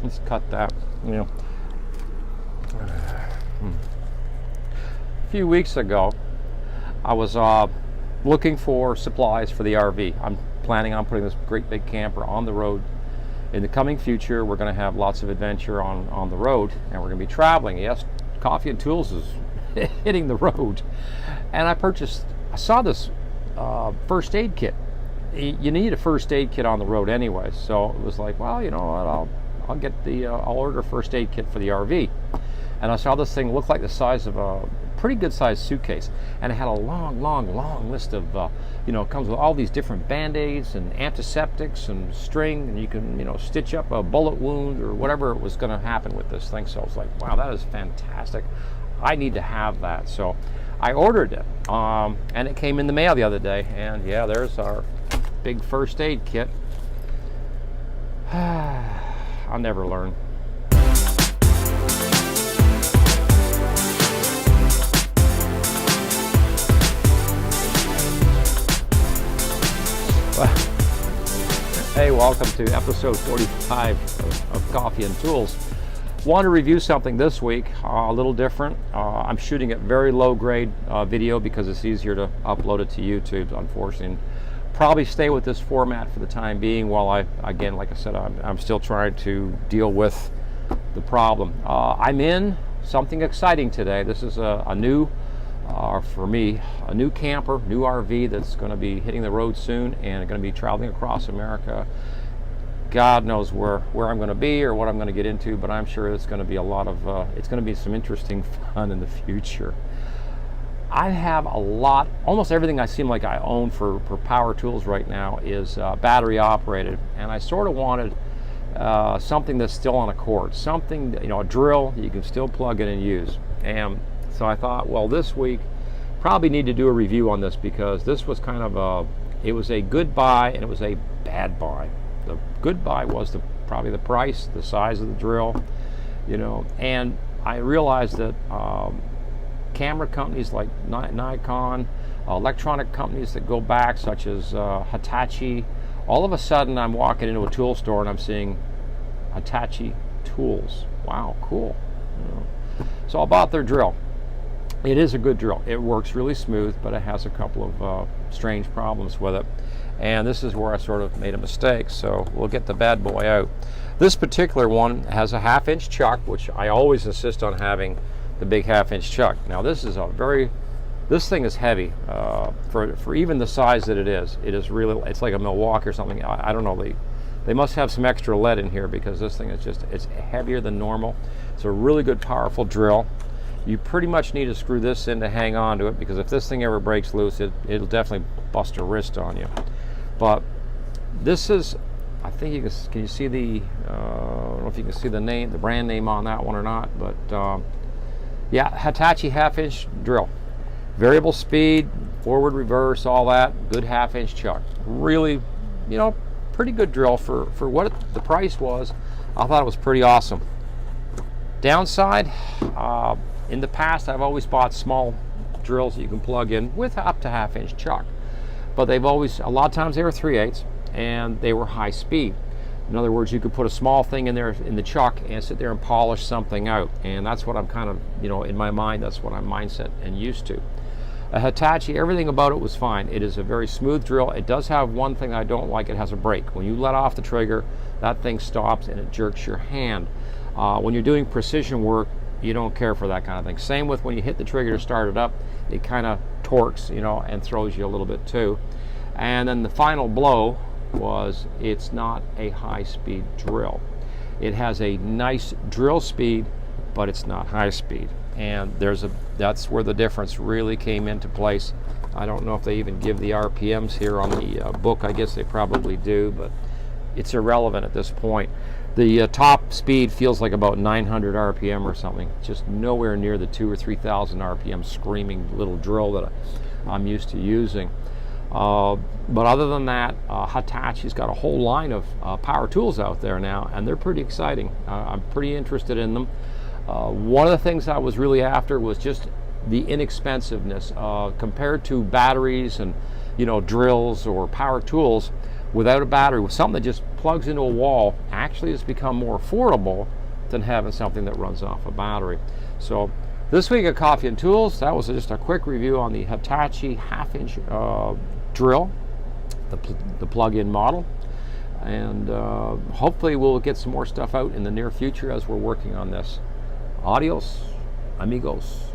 Let's cut that, you know. A few weeks ago, I was looking for supplies for the RV. I'm planning on putting this great big camper on the road. In the coming future, we're going to have lots of adventure on the road, and we're going to be traveling. Yes, Coffee and Tools is hitting the road. And I saw this first aid kit. You need a first aid kit on the road anyway, so it was like, well, you know what, I'll order a first aid kit for the RV. And I saw this thing look like the size of a pretty good sized suitcase, and it had a long list of it comes with all these different band-aids and antiseptics and string, and you can stitch up a bullet wound or whatever it was going to happen with this thing. So I was like, wow, that is fantastic. I need to have that. So I ordered it, and it came in the mail the other day, and yeah, there's our big first aid kit. I'll never learn. Hey, welcome to episode 45 of Coffee and Tools. Want to review something this week, a little different. I'm shooting it very low grade video because it's easier to upload it to YouTube, unfortunately. Probably stay with this format for the time being while again, like I said, I'm still trying to deal with the problem. I'm in something exciting today. This is a new, for me, a new camper, new RV that's going to be hitting the road soon and going to be traveling across America. God knows where I'm going to be or what I'm going to get into, but I'm sure it's going to be it's going to be some interesting fun in the future. I have almost everything I seem like I own for power tools right now is battery operated, and I sort of wanted something that's still on a cord, something, a drill you can still plug in and use. And so I thought, well, this week probably need to do a review on this because this was kind of it was a good buy and it was a bad buy. The good buy was probably the price, the size of the drill, and I realized that camera companies like Nikon, electronic companies that go back such as Hitachi, all of a sudden I'm walking into a tool store and I'm seeing Hitachi tools. Wow, cool. So I bought their drill. It is a good drill. It works really smooth, but it has a couple of strange problems with it. And this is where I sort of made a mistake, so we'll get the bad boy out. This particular one has a 1/2-inch chuck, which I always insist on having the big 1/2-inch chuck. Now this is this thing is heavy for even the size that it is. It is really, it's like a Milwaukee or something. I don't know, they must have some extra lead in here because this thing is it's heavier than normal. It's a really good, powerful drill. You pretty much need to screw this in to hang on to it because if this thing ever breaks loose, it'll definitely bust a wrist on you. But this is, I think can you see the, I don't know if you can see the brand name on that one or not, but yeah, Hitachi 1/2-inch drill. Variable speed, forward, reverse, all that, good 1/2-inch chuck. Really, pretty good drill for what the price was. I thought it was pretty awesome. Downside, in the past I've always bought small drills that you can plug in with up to 1/2-inch chuck, but a lot of times they were 3/8 and they were high speed. In other words, you could put a small thing in there in the chuck and sit there and polish something out, and that's what I'm kind of, in my mind, that's what I'm mindset and used to. A Hitachi, everything about it was fine. It is a very smooth drill. It does have one thing I don't like. It has a brake. When you let off the trigger, that thing stops and it jerks your hand. When you're doing precision work, you don't care for that kind of thing. Same with when you hit the trigger to start it up, it kind of torques, and throws you a little bit too. And then the final blow was it's not a high-speed drill. It has a nice drill speed, but it's not high speed. And that's where the difference really came into place. I don't know if they even give the RPMs here on the book. I guess they probably do, but it's irrelevant at this point. The top speed feels like about 900 RPM or something, just nowhere near the 2,000 or 3,000 RPM screaming little drill that I'm used to using. But other than that, Hitachi's got a whole line of power tools out there now, and they're pretty exciting. I'm pretty interested in them. One of the things I was really after was just the inexpensiveness compared to batteries and drills or power tools. Without a battery, with something that just plugs into a wall, actually has become more affordable than having something that runs off a battery. So this week at Coffee and Tools, that was just a quick review on the Hitachi half-inch drill, the plug-in model. And hopefully we'll get some more stuff out in the near future as we're working on this. Adios, amigos.